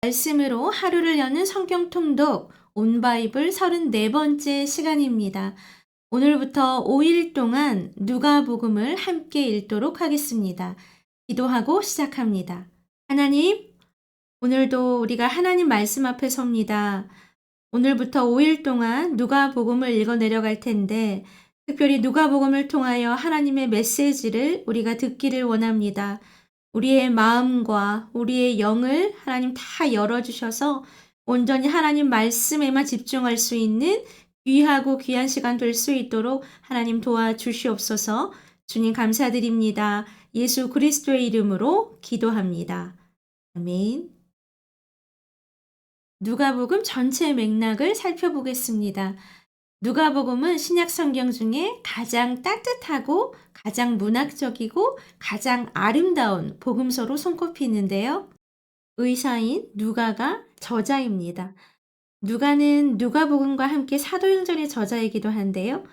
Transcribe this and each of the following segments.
말씀으로 하루를 여는 성경 통독 온 바이블 34번째 시간입니다. 오늘부터 5일 동안 누가복음을 함께 읽도록 하겠습니다. 기도하고 시작합니다. 하나님, 오늘도 우리가 하나님 말씀 앞에 섭니다. 오늘부터 5일 동안 누가복음을 읽어 내려갈 텐데 특별히 누가복음을 통하여 하나님의 메시지를 우리가 듣기를 원합니다. 우리의 마음과 우리의 영을 하나님 다 열어주셔서 온전히 하나님 말씀에만 집중할 수 있는 귀하고 귀한 시간 될 수 있도록 하나님 도와주시옵소서. 주님 감사드립니다. 예수 그리스도의 이름으로 기도합니다. 아멘. 누가복음 전체 맥락을 살펴보겠습니다. 누가복음은 신약 성경 중에 가장 따뜻하고 가장 문학적이고 가장 아름다운 복음서로 손꼽히는데요. 의사인 누가가 저자입니다. 누가는 누가복음과 함께 사도행전의 저자이기도 한데요.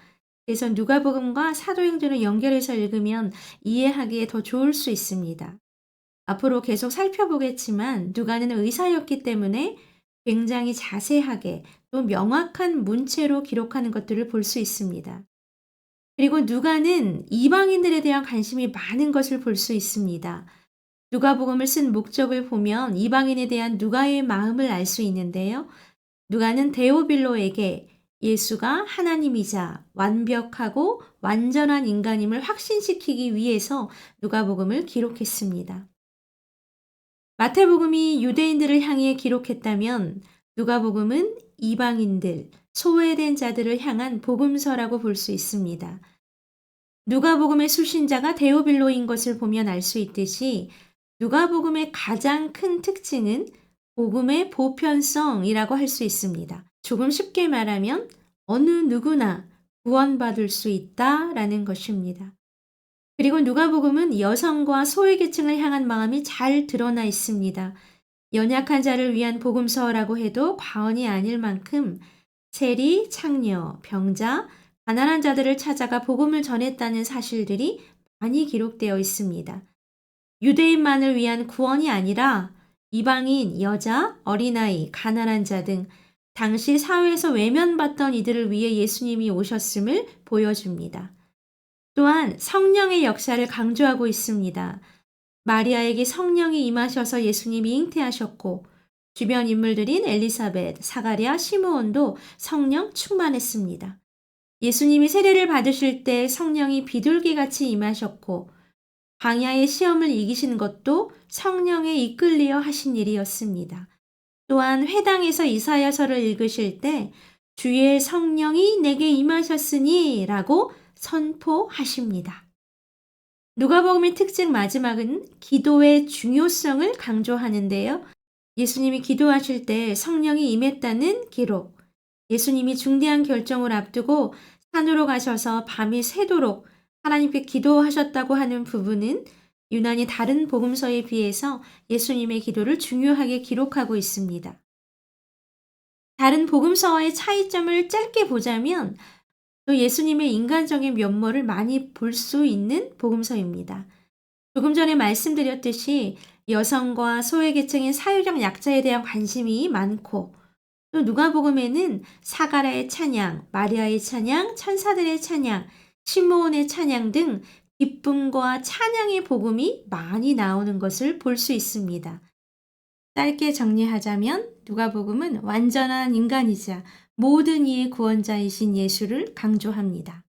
그래서 누가복음과 사도행전을 연결해서 읽으면 이해하기에 더 좋을 수 있습니다. 앞으로 계속 살펴보겠지만 누가는 의사였기 때문에 굉장히 자세하게 또 명확한 문체로 기록하는 것들을 볼 수 있습니다. 그리고 누가는 이방인들에 대한 관심이 많은 것을 볼 수 있습니다. 누가복음을 쓴 목적을 보면 이방인에 대한 누가의 마음을 알 수 있는데요. 누가는 데오빌로에게 예수가 하나님이자 완벽하고 완전한 인간임을 확신시키기 위해서 누가복음을 기록했습니다. 마태복음이 유대인들을 향해 기록했다면 누가복음은 이방인들, 소외된 자들을 향한 복음서라고 볼 수 있습니다. 누가복음의 수신자가 데오빌로인 것을 보면 알 수 있듯이 누가복음의 가장 큰 특징은 복음의 보편성이라고 할 수 있습니다. 조금 쉽게 말하면 어느 누구나 구원받을 수 있다라는 것입니다. 그리고 누가복음은 여성과 소외계층을 향한 마음이 잘 드러나 있습니다. 연약한 자를 위한 복음서라고 해도 과언이 아닐 만큼 세리, 창녀, 병자, 가난한 자들을 찾아가 복음을 전했다는 사실들이 많이 기록되어 있습니다. 유대인만을 위한 구원이 아니라 이방인, 여자, 어린아이, 가난한 자 등 당시 사회에서 외면받던 이들을 위해 예수님이 오셨음을 보여줍니다. 또한 성령의 역사를 강조하고 있습니다. 마리아에게 성령이 임하셔서 예수님이 잉태하셨고 주변 인물들인 엘리사벳, 사가랴, 시므온도 성령 충만했습니다. 예수님이 세례를 받으실 때 성령이 비둘기같이 임하셨고 광야의 시험을 이기신 것도 성령에 이끌리어 하신 일이었습니다. 또한 회당에서 이사야서를 읽으실 때 주의 성령이 내게 임하셨으니 라고 선포하십니다. 누가복음의 특징 마지막은 기도의 중요성을 강조하는데요. 예수님이 기도하실 때 성령이 임했다는 기록, 예수님이 중대한 결정을 앞두고 산으로 가셔서 밤이 새도록 하나님께 기도하셨다고 하는 부분은 유난히 다른 복음서에 비해서 예수님의 기도를 중요하게 기록하고 있습니다. 다른 복음서와의 차이점을 짧게 보자면 또 예수님의 인간적인 면모를 많이 볼 수 있는 복음서입니다. 조금 전에 말씀드렸듯이 여성과 소외계층인 사회적 약자에 대한 관심이 많고 또 누가복음에는 사가랴의 찬양, 마리아의 찬양, 천사들의 찬양, 시므온의 찬양 등 기쁨과 찬양의 복음이 많이 나오는 것을 볼 수 있습니다. 짧게 정리하자면 누가복음은 완전한 인간이자 모든 이의 구원자이신 예수를 강조합니다.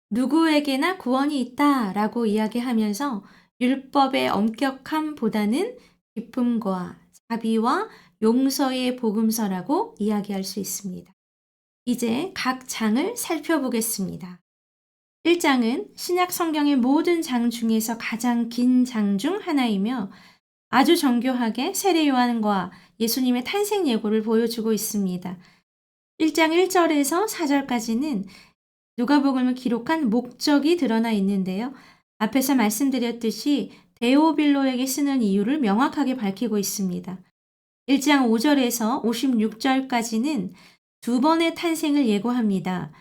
누구에게나 구원이 있다라고 이야기하면서 율법의 엄격함보다는 기쁨과 자비와 용서의 복음서라고 이야기할 수 있습니다. 이제 각 장을 살펴보겠습니다. 1장은 신약 성경의 모든 장 중에서 가장 긴 장 중 하나이며 아주 정교하게 세례 요한과 예수님의 탄생 예고를 보여주고 있습니다. 1장 1절에서 4절까지는 누가복음을 기록한 목적이 드러나 있는데요. 앞에서 말씀드렸듯이 데오빌로에게 쓰는 이유를 명확하게 밝히고 있습니다. 1장 5절에서 56절까지는 두 번의 탄생을 예고합니다.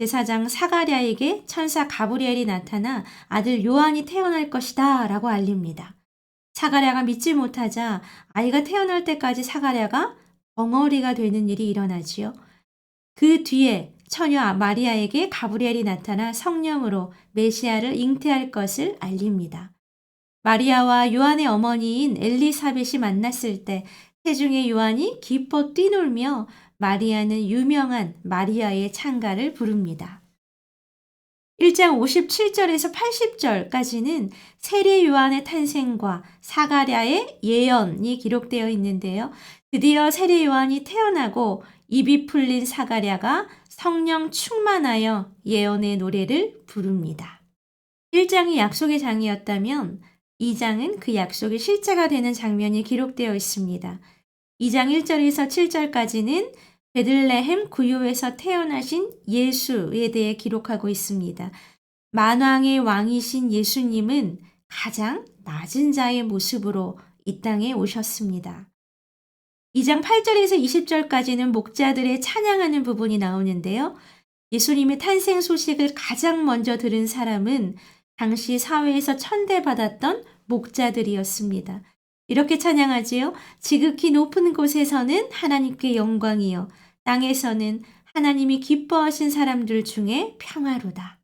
제사장 사가랴에게 천사 가브리엘이 나타나 아들 요한이 태어날 것이다 라고 알립니다. 사가랴가 믿지 못하자 아이가 태어날 때까지 사가랴가 벙어리가 되는 일이 일어나지요. 그 뒤에 처녀 마리아에게 가브리엘이 나타나 성령으로 메시아를 잉태할 것을 알립니다. 마리아와 요한의 어머니인 엘리사벳이 만났을 때 태중의 요한이 기뻐 뛰놀며 마리아는 유명한 마리아의 찬가를 부릅니다. 1장 57절에서 80절까지는 세례 요한의 탄생과 사가랴의 예언이 기록되어 있는데요. 드디어 세례 요한이 태어나고 입이 풀린 사가랴가 성령 충만하여 예언의 노래를 부릅니다. 1장이 약속의 장이었다면 2장은 그 약속의 실제가 되는 장면이 기록되어 있습니다. 2장 1절에서 7절까지는 베들레헴 구유에서 태어나신 예수에 대해 기록하고 있습니다. 만왕의 왕이신 예수님은 가장 낮은 자의 모습으로 이 땅에 오셨습니다. 2장 8절에서 20절까지는 목자들의 찬양하는 부분이 나오는데요. 예수님의 탄생 소식을 가장 먼저 들은 사람은 당시 사회에서 천대받았던 목자들이었습니다. 이렇게 찬양하지요. 지극히 높은 곳에서는 하나님께 영광이요. 땅에서는 하나님이 기뻐하신 사람들 중에 평화로다.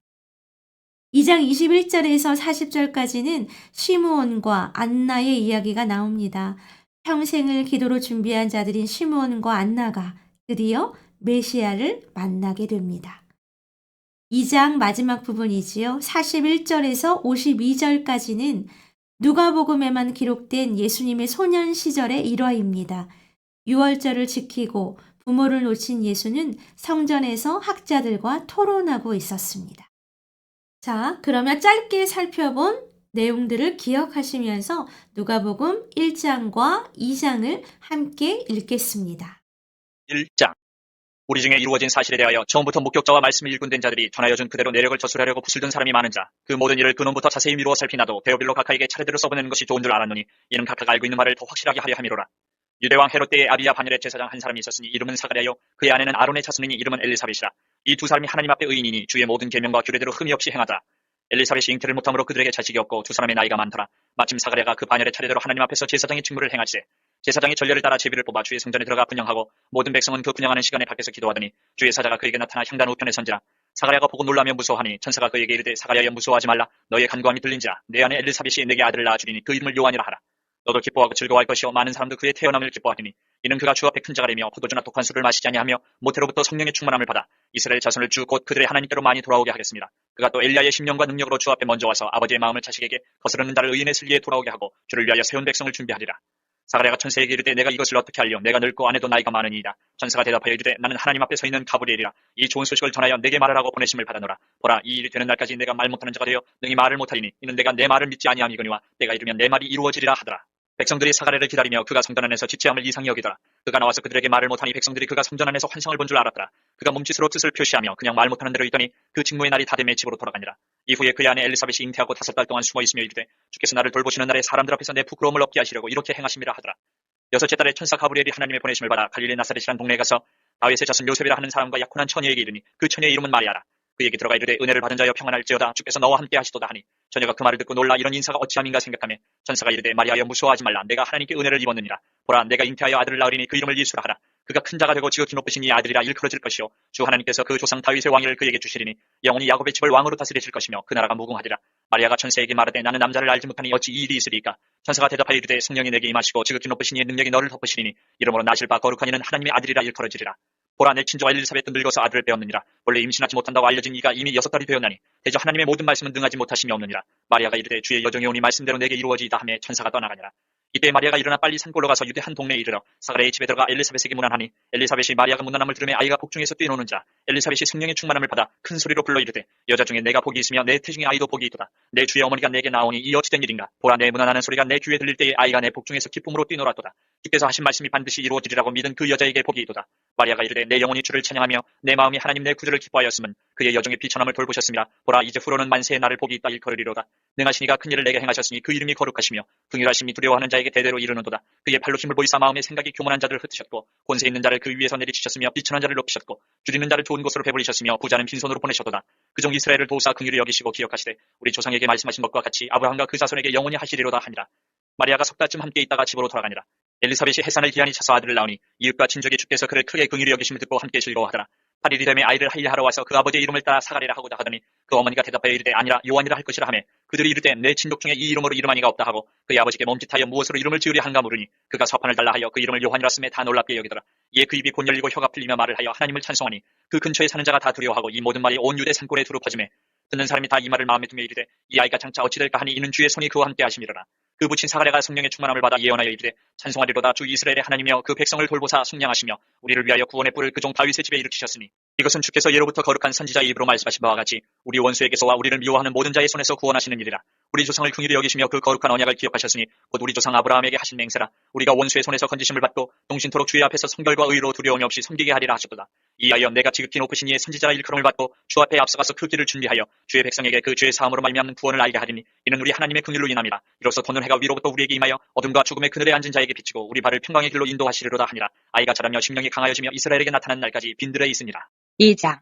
2장 21절에서 40절까지는 시므온과 안나의 이야기가 나옵니다. 평생을 기도로 준비한 자들인 시므온과 안나가 드디어 메시아를 만나게 됩니다. 2장 마지막 부분이지요. 41절에서 52절까지는 누가복음에만 기록된 예수님의 소년 시절의 일화입니다. 유월절을 지키고 부모를 놓친 예수는 성전에서 학자들과 토론하고 있었습니다. 자, 그러면 짧게 살펴본 내용들을 기억하시면서 누가복음 1장과 2장을 함께 읽겠습니다. 1장. 우리 중에 이루어진 사실에 대하여 처음부터 목격자와 말씀을 일꾼된 자들이 전하여 준 그대로 내력을 저술하려고 붓을 든 사람이 많은 자, 그 모든 일을 근원부터 자세히 미루어 살피나도 데오빌로 각하에게 차례대로 써보내는 것이 좋은 줄 알았노니 이는 각하가 알고 있는 말을 더 확실하게 하려 함이로라. 유대왕 헤롯 때에 아비야 바닐의 제사장 한 사람이 있었으니 이름은 사가랴요, 그의 아내는 아론의 자손이니 이름은 엘리사벳이라. 이 두 사람이 하나님 앞에 의인이니 주의 모든 계명과 규례대로 흠이 없이 행하더라. 엘리사벳이 잉태를 못함으로 그들에게 자식이 없고 두 사람의 나이가 많더라. 마침 사가랴가 그 바닐의 차례대로 하나님 앞에서 제사장의 직무를 행하시되 제사장이 전례를 따라 제비를 뽑아 주의 성전에 들어가 분향하고 모든 백성은 그 분향하는 시간에 밖에서 기도하더니 주의 사자가 그에게 나타나 향단 우편에 선지라. 사가랴가 보고 놀라며 무서워하니 천사가 그에게 이르되 사가랴여 무서워하지 말라. 너의 간구함이 들린지라. 내 아내 엘리사벳이 내게 아들을 낳아주리니 그 이름을 요한이라 하라. 너도 기뻐하고 즐거워할 것이요 많은 사람도 그의 태어남을 기뻐하리니 이는 그가 주 앞에 큰 자가리며 포도주나 독한 술을 마시지 아니하며 모태로부터 성령의 충만함을 받아 이스라엘 자손을 주 곧 그들의 하나님께로 많이 돌아오게 하겠습니다. 그가 또 엘리야의 심령과 능력으로 주 앞에 먼저 와서 아버지의 마음을 자식에게 거스르는 자를 의인의 슬기에 돌아오게 하고 주를 위하여 세운 백성을 준비하리라. 사가랴가 천사에게 이르되 내가 이것을 어떻게 알려? 내가 늙고 아내도 나이가 많으니이다. 천사가 대답하여 이르되 나는 하나님 앞에 서 있는 가브리엘이라. 이 좋은 소식을 전하여 내게 말하라고 보내심을 받아노라. 보라, 이 일이 되는 날까지 내가 말 못하는 자가 되어 능히 말을 못하리니 이는 내가 내 말을 믿지 아니함이거니와 때가 이르면 내 말이 이루어지리라 하더라. 백성들이 사가랴를 기다리며 그가 성전 안에서 지체함을 이상히 여기더라. 그가 나와서 그들에게 말을 못하니 백성들이 그가 성전 안에서 환상을 본 줄 알았더라. 그가 몸짓으로 뜻을 표시하며 그냥 말 못하는 대로 있더니 그 직무의 날이 다 되매 집으로 돌아가니라. 이후에 그의 아내 엘리사벳이 잉태하고 5달 동안 숨어 있으며 이르되 주께서 나를 돌보시는 날에 사람들 앞에서 내 부끄러움을 없게 하시려고 이렇게 행하심이라 하더라. 6째 달에 천사 가브리엘이 하나님의 보내심을 받아 갈릴리 나사렛이란 동네에 가서 다윗의 자손 요셉이라 하는 사람과 약혼한 처녀에게 이르니 그 처녀의 이름은 마리아라. 그에게 들어가 이르되 은혜를 받은 자여 평안할지어다. 주께서 너와 함께 하시도다 하니 처녀가 그 말을 듣고 놀라 이런 인사가 어찌함인가 생각하며 천사가 이르되 마리아여 무서워하지 말라. 내가 하나님께 은혜를 입었느니라. 보라, 내가 잉태하여 아들을 낳으리니 그 이름을 예수라 하라. 그가 큰 자가 되고 지극히 높으신 이 아들이라 일컬어질 것이요 주 하나님께서 그 조상 다윗의 왕위를 그에게 주시리니 영원히 야곱의 집을 왕으로 다스리실 것이며 그 나라가 무궁하리라. 마리아가 천사에게 말하되 나는 남자를 알지 못하니 어찌 이 일이 있으리까? 천사가 대답하여 이르되 성령이 내게 임하시고 지극히 높으신 이의 능력이 너를 덮으시리니 이러므로 나실 바 거룩한 이는 하나님의 아들이라 일컬어지리라. 보라, 내 친조와 엘리사벳도 늙어서 아들을 배웠느니라. 원래 임신하지 못한다고 알려진 이가 이미 6달이 되었나니 대저 하나님의 모든 말씀은 능하지 못하심이 없느니라. 마리아가 이르되 주의 여종이 오니 말씀대로 내게 이루어지이다 하며 천사가 떠나가니라. 이때 마리아가 일어나 빨리 산골로 가서 유대 한 동네에 이르러 사가랴의 집에 들어가 엘리사벳에게 문안하니 엘리사벳이 마리아가 문안함을 들으며 아이가 복중에서 뛰노는 자 엘리사벳이 성령의 충만함을 받아 큰 소리로 불러 이르되 여자 중에 내가 복이 있으며 내 태중의 아이도 복이 있도다. 내 주의 어머니가 내게 나오니 이 어찌된 일인가? 보라, 내 문안하는 소리가 내 귀에 들릴 때에 아이가 내 복중에서 기쁨으로 뛰놀았도다. 주께서 하신 말씀이 반드시 이루어지리라고 믿은 그 여자에게 복이 있도다. 마리아가 이르되 내 영혼이 주를 찬양하며 내 마음이 하나님 내 구주를 기뻐하였음은 그의 여종의 비천함을 돌보셨습니다. 보라, 이제 후로는 만세의 날을 복이 있다 일컬으리로다. 능하시니가 큰 일을 내게 행하셨으니 그 이름이 거룩하시며 긍휼하심이 두려워하는 자에게 대대로 이르는도다. 그의 팔로 힘을 보이사 마음의 생각이 교만한 자들을 흩으셨고 권세 있는 자를 그 위에서 내리치셨으며 비천한 자를 높이셨고 줄이는 자를 좋은 곳으로 배불리셨으며 부자는 빈손으로 보내셨도다. 그종 이스라엘을 도우사 긍휼히 여기시고 기억하시되 우리 조상에게 말씀하신 것과 같이 아브라함과 그 자손에게 영원히 하시리로다 하니라. 마리아가 석 달쯤 함께 있다가 집으로 돌아가니라. 엘리사벳이 해산을 기한이 차서 아들을 낳으니 이웃과 친족이 주께서 그를 크게 긍휼히 여기심을 듣고 함께 즐거워하더라. 8일이 되매 아이를 할례하러 와서 그 아버지의 이름을 따라 사가리라 하고자 하더니 그 어머니가 대답하여 이르되 아니라 요한이라 할 것이라 하매 그들이 이르되 내 친족 중에 이 이름으로 이름한 이가 없다 하고 그의 아버지께 멈칫하여 무엇으로 이름을 지으려 한가 물으니 그가 서판을 달라 하여 그 이름을 요한이라 쓰매 다 놀랍게 여기더라. 이에 그 입이 곧 열리고 혀가 풀리며 말을 하여 하나님을 찬송하니 그 근처에 사는 자가 다 두려워하고 이 모든 말이 온 유대 산골에 두루 퍼지매 듣는 사람이 다 이 말을 마음에 두며 이르되 이 아이가 장차 어찌 될까 하니 이는 주의 손이 그와 함께 하심이로라. 그 부친 사가랴가 성령의 충만함을 받아 예언하여 이르되 찬송하리로다 주 이스라엘의 하나님이여 그 백성을 돌보사 속량하시며 우리를 위하여 구원의 뿔을 그 종 다윗의 집에 일으키셨으니 이것은 주께서 예로부터 거룩한 선지자의 입으로 말씀하신 바와 같이 우리 원수에게서와 우리를 미워하는 모든 자의 손에서 구원하시는 일이라. 우리 조상을 긍휼히 여기시며 그 거룩한 언약을 기억하셨으니 곧 우리 조상 아브라함에게 하신 맹세라. 우리가 원수의 손에서 건지심을 받고 동신토록 주의 앞에서 성결과 의로 두려움이 없이 섬기게 하리라 하셨도다. 이하여 내가 지극히 높으신 이의 선지자라 일컬음을 받고 주 앞에 앞서가서 그 길을 준비하여 주의 백성에게 그 죄의 사함으로 말미암는 구원을 알게 하리니 이는 우리 하나님의 긍휼로 인함이라. 이로써 돋는 해가 위로부터 우리에게 임하여 어둠과 죽음의 그늘에 앉은 자에게 비치고 우리 발을 평강의 길로 인도하시리로다 하니라. 아이가 자라며 심령이 강하여지며 이스라엘에게 나타난 날까지 빈들에 있으니라. 2장.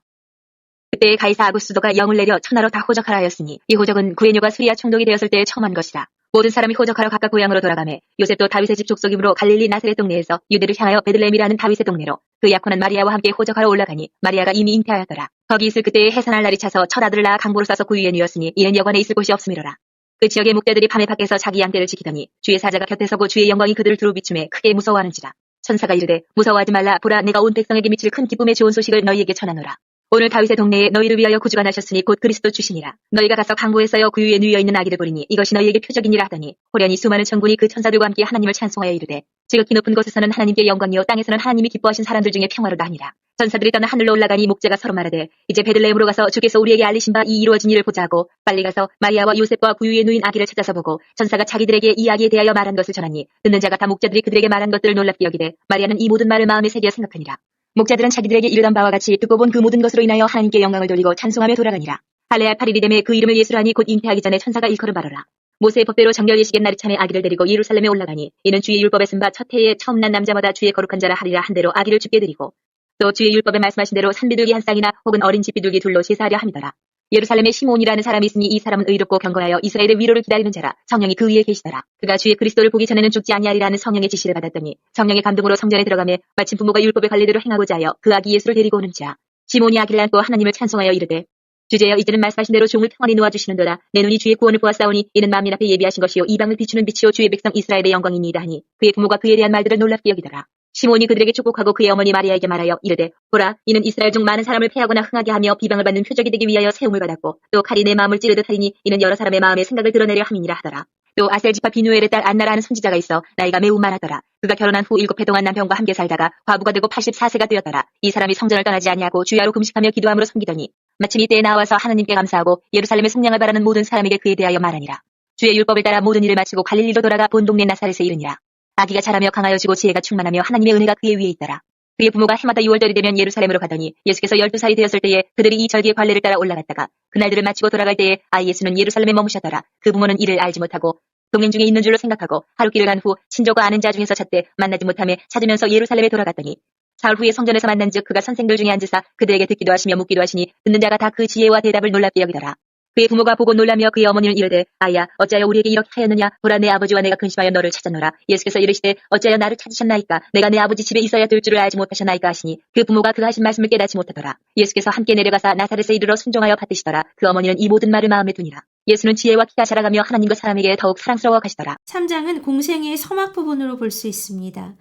그때 가이사 아구스도가 영을 내려 천하로 다 호적하라 하였으니 이 호적은 구에뇨가 수리아 총독이 되었을 때 처음 한 것이라. 모든 사람이 호적하러 각각 고향으로 돌아가매 요셉도 다윗의 집 족속이므로 갈릴리 나사렛 동네에서 유대를 향하여 베들레헴이라는 다윗의 동네로 그 약혼한 마리아와 함께 호적하러 올라가니 마리아가 이미 잉태하였더라. 거기 있을 그때에 해산할 날이 차서 첫 아들을 낳아 강보로 싸서 구유에 누였으니 이는 여관에 있을 곳이 없음이로라. 그 지역의 목대들이 밤에 밖에서 자기 양떼를 지키더니 주의 사자가 곁에 서고 주의 영광이 그들을 두루 비추매 크게 무서워하는지라. 천사가 이르되 무서워하지 말라. 보라 내가 온 백성에게 미칠 큰 기쁨의 좋은 소식을 너희에게 전하노라. 오늘 다윗의 동네에 너희를 위하여 구주가 나셨으니 곧 그리스도 주시니라. 너희가 가서 강보에 쌓여 구유에 누여 있는 아기를 보리니 이것이 너희에게 표적이니라 하더니 호련히 수많은 천군이 그 천사들과 함께 하나님을 찬송하여 이르되 지극히 높은 곳에서는 하나님께 영광이요 땅에서는 하나님이 기뻐하신 사람들 중에 평화로다 하니라. 전사들이 떠나 하늘로 올라가니 목자가 서로 말하되 이제 베들레헴으로 가서 주께서 우리에게 알리신 바 이 이루어진 일을 보자 하고 빨리 가서 마리아와 요셉과 구유에 누인 아기를 찾아서 보고 전사가 자기들에게 이 아기에 대하여 말한 것을 전하니 듣는 자가 다 목자들이 그들에게 말한 것들을 놀랍게 여기되 마리아는 이 모든 말을 마음에 새겨 생각하니라. 목자들은 자기들에게 이르던 바와 같이 듣고 본 그 모든 것으로 인하여 하나님께 영광을 돌리고 찬송하며 돌아가니라. 할례할 8일이 되매 그 이름을 예수라 하니 곧 잉태하기 전에 천사가 일컬음 바로라. 모세의 법대로 정결 예식의 날이 참에 아기를 데리고 예루살렘에 올라가니 이는 주의 율법에 쓴 바 첫 해에 처음 난 남자마다 주의 거룩한 자라 하리라 한 대로 아기를 죽게 드리고 또 주의 율법에 말씀하신 대로 산비둘기 한 쌍이나 혹은 어린 집비둘기 둘로 제사하려 함이더라. 예루살렘에 시몬이라는 사람이 있으니 이 사람은 의롭고 경건하여 이스라엘의 위로를 기다리는 자라. 성령이 그 위에 계시더라. 그가 주의 그리스도를 보기 전에는 죽지 아니하리라는 성령의 지시를 받았더니 성령의 감동으로 성전에 들어가매 마침 부모가 율법의 관례대로 행하고자 하여 그 아기 예수를 데리고 오는지라. 시몬이 아기를 안고 하나님을 찬송하여 이르되 주제여 이제는 말씀하신 대로 종을 평안히 놓아주시는도다. 내 눈이 주의 구원을 보았사오니 이는 만민 앞에 예비하신 것이요 이방을 비추는 빛이요 주의 백성 이스라엘의 영광이니이다 하니 그의 부모가 그에 대한 말들을 놀랍게 여기더라. 시몬이 그들에게 축복하고 그의 어머니 마리아에게 말하여 이르되 보라 이는 이스라엘 중 많은 사람을 패하거나 흥하게 하며 비방을 받는 표적이 되기 위하여 세움을 받았고 또 칼이 내 마음을 찌르듯 하리니 이는 여러 사람의 마음의 생각을 드러내려 함이니라 하더라. 또 아셀 지파 비누엘의 딸 안나라는 선지자가 있어 나이가 매우 많았더라. 그가 결혼한 후 7해 동안 남편과 함께 살다가 과부가 되고 84세가 되었더라. 이 사람이 성전을 떠나지 아니하고 주야로 금식하며 기도함으로 섬기더니 마침 이때에 나와서 하나님께 감사하고 예루살렘의 속량을 바라는 모든 사람에게 그에 대하여 말하니라. 주의 율법을 따라 모든 일을 마치고 갈릴리로 돌아가 본 동네 나사렛에 이르니라. 아기가 자라며 강하여지고 지혜가 충만하며 하나님의 은혜가 그의 위에 있더라. 그의 부모가 해마다 6월달이 되면 예루살렘으로 가더니 예수께서 12살이 되었을 때에 그들이 이 절기의 관례를 따라 올라갔다가 그날들을 마치고 돌아갈 때에 아이 예수는 예루살렘에 머무셨더라. 그 부모는 이를 알지 못하고 동행 중에 있는 줄로 생각하고 하루 길을 간 후 친족과 아는 자 중에서 찾되 만나지 못하며 찾으면서 예루살렘에 돌아갔더니 사흘 후에 성전에서 만난즉 그가 선생들 중에 앉으사 그들에게 듣기도 하시며 묻기도 하시니 듣는 자가 다 그 지혜와 대답을 놀랍게 여기더라. 그의 부모가 보고 놀라며 그의 어머니는 이르되 아이야 어찌하여 우리에게 이렇게 하였느냐. 보라 내 아버지와 내가 근심하여 너를 찾았노라. 예수께서 이르시되 어찌하여 나를 찾으셨나이까. 내가 내 아버지 집에 있어야 될 줄을 알지 못하셨나이까 하시니 그 부모가 그가 하신 말씀을 깨닫지 못하더라. 예수께서 함께 내려가사 나사렛에 이르러 순종하여 받으시더라. 그 어머니는 이 모든 말을 마음에 두니라. 예수는 지혜와 키가 자라가며 하나님과 사람에게 더욱 사랑스러워 가시더라. 3장은 공생의 서막 부분으로 볼 수 있습니다.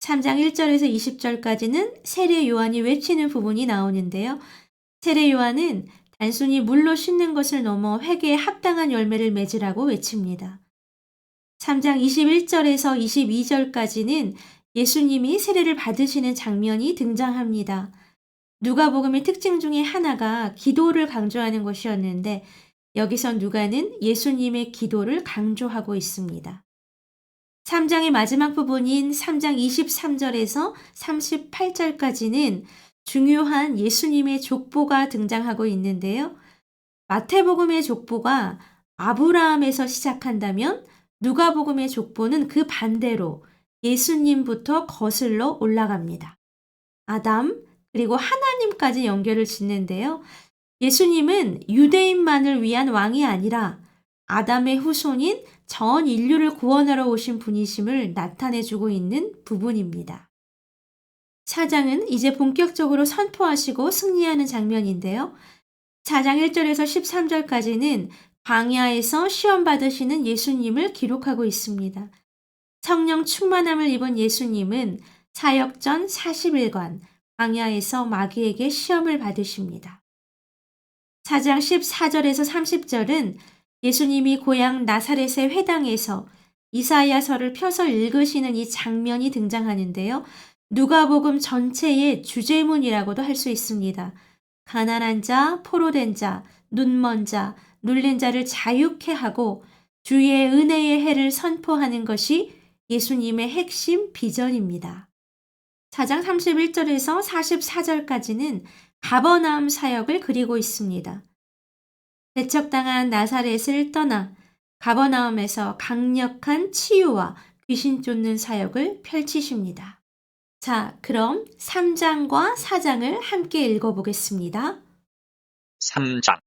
3장 1절에서 20절까지는 세례 요한이 외치는 부분이 나오는데요. 세례 요한은 단순히 물로 씻는 것을 넘어 회개에 합당한 열매를 맺으라고 외칩니다. 3장 21절에서 22절까지는 예수님이 세례를 받으시는 장면이 등장합니다. 누가복음의 특징 중에 하나가 기도를 강조하는 것이었는데 여기서 누가는 예수님의 기도를 강조하고 있습니다. 3장의 마지막 부분인 3장 23절에서 38절까지는 중요한 예수님의 족보가 등장하고 있는데요. 마태복음의 족보가 아브라함에서 시작한다면 누가복음의 족보는 그 반대로 예수님부터 거슬러 올라갑니다. 아담 그리고 하나님까지 연결을 짓는데요. 예수님은 유대인만을 위한 왕이 아니라 아담의 후손인 전 인류를 구원하러 오신 분이심을 나타내주고 있는 부분입니다. 4장은 이제 본격적으로 선포하시고 승리하는 장면인데요. 4장 1절에서 13절까지는 광야에서 시험 받으시는 예수님을 기록하고 있습니다. 성령 충만함을 입은 예수님은 사역 전 40일간 광야에서 마귀에게 시험을 받으십니다. 4장 14절에서 30절은 예수님이 고향 나사렛의 회당에서 이사야서를 펴서 읽으시는 이 장면이 등장하는데요. 누가복음 전체의 주제문이라고도 할 수 있습니다. 가난한 자, 포로된 자, 눈먼 자, 눌린 자를 자유케 하고 주의 은혜의 해를 선포하는 것이 예수님의 핵심 비전입니다. 4장 31절에서 44절까지는 가버나움 사역을 그리고 있습니다. 배척당한 나사렛을 떠나 가버나움에서 강력한 치유와 귀신 쫓는 사역을 펼치십니다. 자, 그럼 3장과 4장을 함께 읽어보겠습니다. 3장.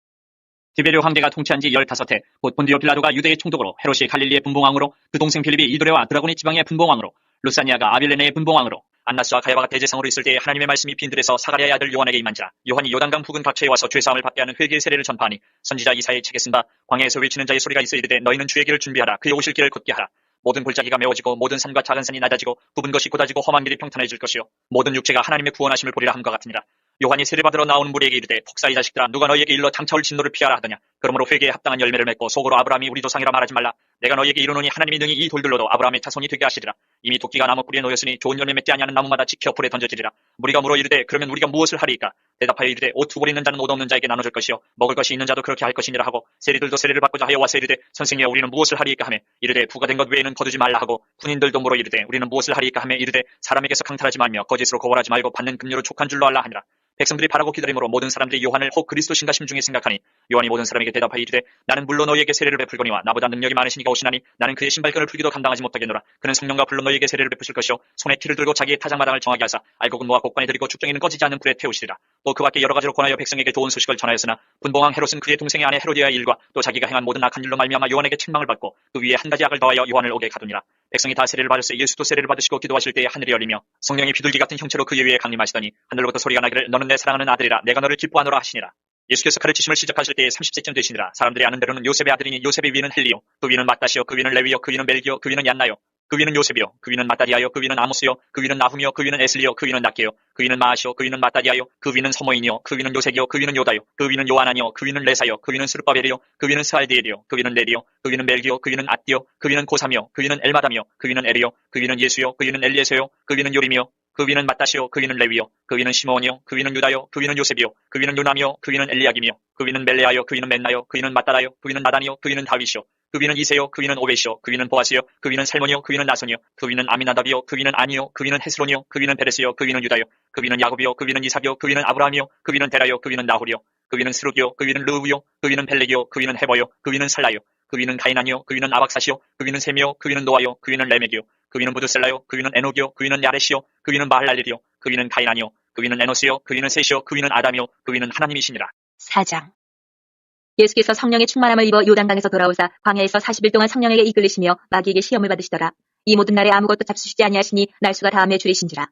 디베르 황제가 통치한 지 15해, 곧 본디오 빌라도가 유대의 총독으로, 헤롯이 갈릴리의 분봉왕으로, 그 동생 빌립이 이두레와 드라고니 지방의 분봉왕으로, 루사니아가 아빌레네의 분봉왕으로, 안나스와 가야바가 대제사장으로 있을 때에 하나님의 말씀이 빈들에서 사가랴의 아들 요한에게 임한지라. 요한이 요단강 부근 각처에 와서 죄사함을 받게 하는 회개의 세례를 전파하니, 선지자 이사야의 책에 쓴 바 광야에서 외치는 자의 소리가 있어 이르되 너희는 주의 길을 준비하라. 그의 오실 길을 곧게 하라. 모든 골짜기가 메워지고 모든 산과 작은 산이 낮아지고 굽은 것이 곧아지고 험한 길이 평탄해질 것이요 모든 육체가 하나님의 구원하심을 보리라 함과 같으니라. 요한이 세례받으러 나오는 무리에게 이르되 폭사 이 자식들아 누가 너희에게 일러 장차올 진노를 피하라 하더냐. 그러므로 회개에 합당한 열매를 맺고 속으로 아브라함이 우리 조상이라 말하지 말라. 내가 너희에게 이르노니 하나님이 능히 이 돌들로도 아브라함의 자손이 되게 하시리라. 이미 도끼가 나무 뿌리에 놓였으니 좋은 열매 맺지 아니하는 나무마다 지켜 불에 던져지리라. 무리가 물어 이르되 그러면 우리가 무엇을 하리이까. 대답하여 이르되 옷 두 벌 있는 자는 옷 없는 자에게 나눠줄 것이요 먹을 것이 있는 자도 그렇게 할 것이니라 하고 세리들도 세례를 받고자 하여 와서 이르되 선생이여 우리는 무엇을 하리이까 하매 이르되 부가 된 것 외에는 거두지 말라 하고 군인들도 물어 이르되 우리는 무엇을 하리이까 하매 이르되 사람에게서 강탈하지 말며 거짓으로 거벌하지 말고 받는 금료로 족한 줄로 알라 하니라. 백성들이 바라고 기다림으로 모든 사람들이 요한을 혹 그리스도신가 심중에 생각하니 요한이 모든 사람에게 대답하여 이르되 나는 물로 너희에게 세례를 베풀거니와 나보다 능력이 많으시니가 오시나니 나는 그의 신발끈을 풀기도 감당하지 못하겠노라. 그는 성령과 불로 너희에게 세례를 베푸실 것이요 손에 티를 들고 자기의 타작마당을 정하게 하사 알곡은 모아 곡간에 들이고 축정이는 꺼지지 않는 불에 태우시리라. 또 그 밖에 여러 가지로 권하여 백성에게 좋은 소식을 전하였으나 분봉왕 헤롯은 그의 동생의 아내 헤로디아의 일과 또 자기가 행한 모든 악한 일로 말미암아 요한에게 책망을 받고 그 위에 한 가지 악을 더하여 요한을 오게 가두니라. 백성이 다 세례를 받았을 때 예수도 세례를 받으시고 기도하실 때에 하늘이 열리며 성령이 비둘기 같은 형체로 그의 위에 강림하시더니 하늘로부터 소리가 나기를 너는 내 사랑하는 아들이라 내가 너를 기뻐하노라 하시니라. 예수께서 가르치심을 시작하실 때에 30세쯤 되시니라. 사람들이 아는 대로는 요셉의 아들이니 요셉의 위는 헬리요 그 위는 마따시요 그 위는 레위요 그 위는 멜기요 그 위는 얀나요 그 위는 요셉이요 그 위는 마따디아요 그 위는 아모스요 그 위는 나훔이요 그 위는 에슬리요 그 위는 낫게요 그 위는 마아시요 그 위는 마따디아요 그 위는 서모인이요 그 위는 요색이요 그 위는 요다요 그 위는 요하나니요 그 위는 레사요 그 위는 스룹바벨이요 그 위는 스알디엘이요 그 위는 레리요 그 위는 멜기요 그 위는 앗디요 그 위는 고삼이요 그 위는 엘마담이요 그 위는 에리요 그 위는 예수요 그 위는 엘리에서요 그 위는 요림이요 그 위는 마따시요 그 위는 레위요 그 위는 시므온이요 그 위는 유다요 그 위는 요셉이요 그 위는 요남이요 그 위는 엘리야김이요 그 위는 멜레아요 그 위는 맨나요 그 위는 마따라요 그 위는 나단이요 그 위는 다윗이요 그 위는 이세요 그 위는 오벳이요 그 위는 보아스요 그 위는 살몬이요 그 위는 나손이요 그 위는 아미나답이요 그 위는 아니요 그 위는 헤스론이요 그 위는 베레스요 그 위는 유다요 그 위는 야곱이요 그 위는 이삭이요 그 위는 아브라함이요 그 위는 데라요 그 위는 나홀이요 그 위는 스룩이요 그 위는 르우요 그 위는 펠렉이요 그 위는 헤버요 그 위는 살라요 그 위는 가이나니요 그 위는 아박사시요 그 위는 셈이요 그 위는 노아요 그 위는 레멕이요 그 위는 부드셀라요 그 위는 에녹이요 그 위는 야레시요 그 위는 마할랄리요 그 위는 가이나니요 그 위는 에노스요 그 위는 셋이요 그 위는 아담이요 그 위는 하나님이시니라. 4장. 예수께서 성령의 충만함을 입어 요단강에서 돌아오사 광야에서 40일 동안 성령에게 이끌리시며 마귀에게 시험을 받으시더라. 이 모든 날에 아무것도 잡수시지 아니하시니 날수가 다함에 줄이신지라.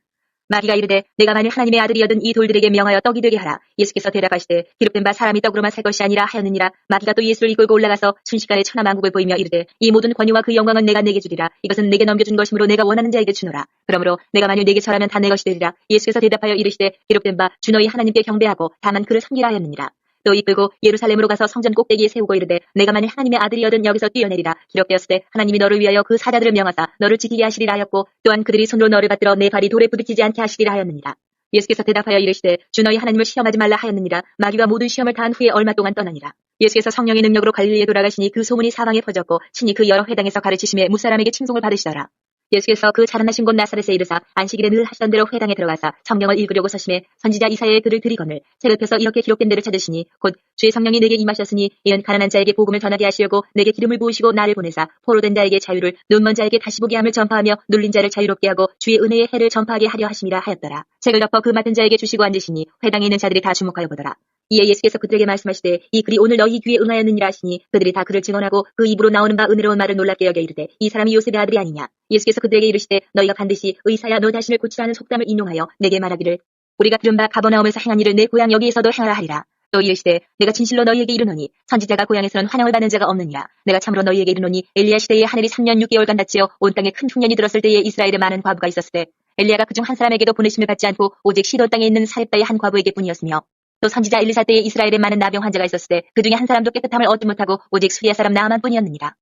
마귀가 이르되 내가 만일 하나님의 아들이여든 이 돌들에게 명하여 떡이 되게 하라. 예수께서 대답하시되 기록된 바 사람이 떡으로만 살 것이 아니라 하였느니라. 마귀가 또 예수를 이끌고 올라가서 순식간에 천하만국을 보이며 이르되 이 모든 권위와 그 영광은 내가 내게 주리라. 이것은 내게 넘겨준 것이므로 내가 원하는 자에게 주노라. 그러므로 내가 만일 내게 절하면 다 내 것이 되리라. 예수께서 대답하여 이르시되 기록된 바 주 너희 하나님께 경배하고 다만 그를 섬기라 하였느니라. 또 이끌고 예루살렘으로 가서 성전 꼭대기에 세우고 이르되 내가 만일 하나님의 아들이여든 여기서 뛰어내리라. 기록되었을 때 하나님이 너를 위하여 그 사자들을 명하사 너를 지키게 하시리라 하였고 또한 그들이 손으로 너를 받들어 내 발이 돌에 부딪히지 않게 하시리라 하였느니라. 예수께서 대답하여 이르시되 주 너희 하나님을 시험하지 말라 하였느니라. 마귀가 모든 시험을 다한 후에 얼마 동안 떠나니라. 예수께서 성령의 능력으로 갈릴리에 돌아가시니 그 소문이 사방에 퍼졌고 친히 그 여러 회당에서 가르치심에 무사람에게 칭송을 받으시더라. 예수께서 그 자라나신 곳 나사렛에 이르사 안식일에 늘 하시던 대로 회당에 들어가사 성경을 읽으려고 서심해 선지자 이사야의 글을 들이거늘 책을 펴서 이렇게 기록된 데를 찾으시니 곧 주의 성령이 내게 임하셨으니 이는 가난한 자에게 복음을 전하게 하시려고 내게 기름을 부으시고 나를 보내사 포로된 자에게 자유를 눈먼 자에게 다시 보게 함을 전파하며 눌린 자를 자유롭게 하고 주의 은혜의 해를 전파하게 하려 하심이라 하였더라. 책을 덮어 그 맡은 자에게 주시고 앉으시니 회당에 있는 자들이 다 주목하여 보더라. 이에 예수께서 그들에게 말씀하시되 이 글이 오늘 너희 귀에 응하였느니라 하시니 그들이 다 그를 증언하고 그 입으로 나오는 바 은혜로운 말을 놀랍게 여겨 이르되 이 사람이 요셉의 아들이 아니냐. 예수께서 그들에게 이르시되 너희가 반드시 의사야 너 자신을 고치라는 속담을 인용하여 내게 말하기를 우리가 들은 바 가버나움에서 행한 일을 내 고향 여기에서도 행하라 하리라. 또 이르시되 내가 진실로 너희에게 이르노니 선지자가 고향에서는 환영을 받는 자가 없느니라. 내가 참으로 너희에게 이르노니 엘리야 시대에 하늘이 3년 6개월간 닫히어 온 땅에 큰 흉년이 들었을 때에 이스라엘에 많은 과부가 있었을 때 엘리야가 그중 한 사람에게도 보내심을 받지 않고 오직 시돈 땅에 있는 사렙다의 한 과부에게 뿐이었으며 또 선지자 엘리사 때에 이스라엘에 많은 나병 환자가 있었을 때 그중에 한 사람도 깨끗함을 얻지 못하고 오직 수리아 사람 나아만 뿐이었느니라.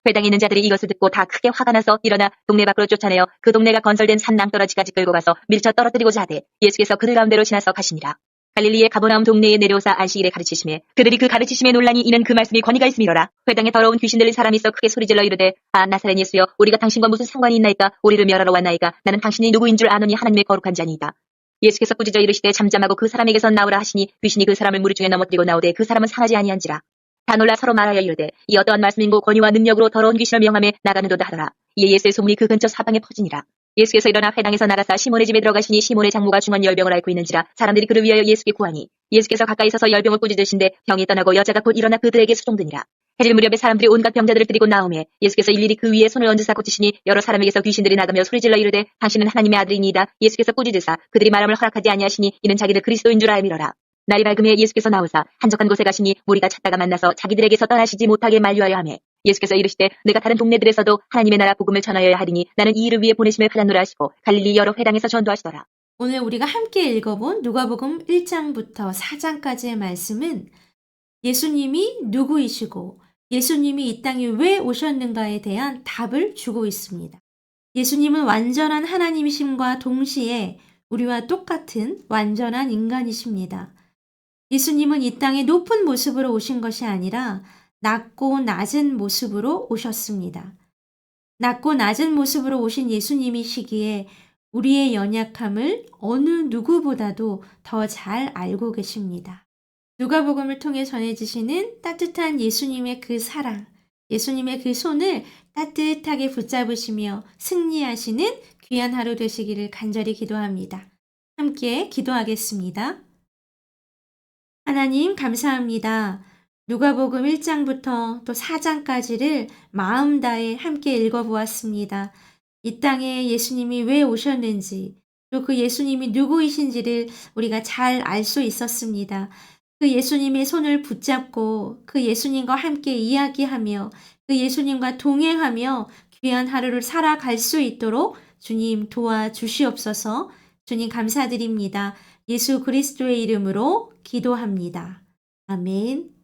회당에 있는 자들이 이것을 듣고 다 크게 화가 나서 일어나 동네 밖으로 쫓아내어 그 동네가 건설된 산 낭떠러지까지 끌고 가서 밀쳐 떨어뜨리고자 하되 예수께서 그들 가운데로 지나서 가시니라. 갈릴리의 가버나움 동네에 내려오사 안식일에 가르치심에 그들이 그 가르치심에 놀라니 이는 그 말씀이 권위가 있음이로라. 회당에 더러운 귀신 들린 사람이 있어 크게 소리질러 이르되 아 나사렛 예수여 우리가 당신과 무슨 상관이 있나이까 우리를 멸하러 왔나이까 나는 당신이 누구인 줄 아노니 하나님의 거룩한 자니이다. 예수께서 꾸짖어 이르시되 잠잠하고 그 사람에게서 나오라 하시니 귀신이 그 사람을 무리 중에 넘어뜨리고 나오되 그 사람은 상하지 아니한지라. 다 놀라 서로 말하여 이르되 이 어떠한 말씀인고 권위와 능력으로 더러운 귀신을 명함에 나가는도다 하더라. 이에 예수의 소문이 그 근처 사방에 퍼지니라. 예수께서 일어나 회당에서 나가사 시몬의 집에 들어가시니 시몬의 장모가 중한 열병을 앓고 있는지라 사람들이 그를 위하여 예수께 구하니 예수께서 가까이 서서 열병을 꾸짖으신데 병이 떠나고 여자가 곧 일어나 그들에게 수종드니라. 해질 무렵에 사람들이 온갖 병자들을 데리고 나오매 예수께서 일일이 그 위에 손을 얹으사 고치시니 여러 사람에게서 귀신들이 나가며 소리질러 이르되 당신은 하나님의 아들이니이다. 예수께서 꾸짖으사 그들이 말함을 허락하지 아니하시니 이는 자기를 그리스도인 줄 알미러라. 날이 밝음에 예수께서 나오사 한적한 곳에 가시니 무리가 찾다가 만나서 자기들에게서 떠나시지 못하게 만류하여 하매 예수께서 이르시되 내가 다른 동네들에서도 하나님의 나라 복음을 전하여야 하리니 나는 이 일을 위해 보내심을 받았노라 하시고 갈릴리 여러 회당에서 전도하시더라. 오늘 우리가 함께 읽어본 누가복음 1장부터 4장까지의 말씀은 예수님이 누구이시고 예수님이 이 땅에 왜 오셨는가에 대한 답을 주고 있습니다. 예수님은 완전한 하나님이심과 동시에 우리와 똑같은 완전한 인간이십니다. 예수님은 이 땅에 높은 모습으로 오신 것이 아니라 낮고 낮은 모습으로 오셨습니다. 낮고 낮은 모습으로 오신 예수님이시기에 우리의 연약함을 어느 누구보다도 더 잘 알고 계십니다. 누가복음을 통해 전해지시는 따뜻한 예수님의 그 사랑, 예수님의 그 손을 따뜻하게 붙잡으시며 승리하시는 귀한 하루 되시기를 간절히 기도합니다. 함께 기도하겠습니다. 하나님 감사합니다. 누가복음 1장부터 또 4장까지를 마음 다해 함께 읽어보았습니다. 이 땅에 예수님이 왜 오셨는지 또 그 예수님이 누구이신지를 우리가 잘 알 수 있었습니다. 그 예수님의 손을 붙잡고 그 예수님과 함께 이야기하며 그 예수님과 동행하며 귀한 하루를 살아갈 수 있도록 주님 도와주시옵소서. 주님 감사드립니다. 예수 그리스도의 이름으로 기도합니다. 아멘.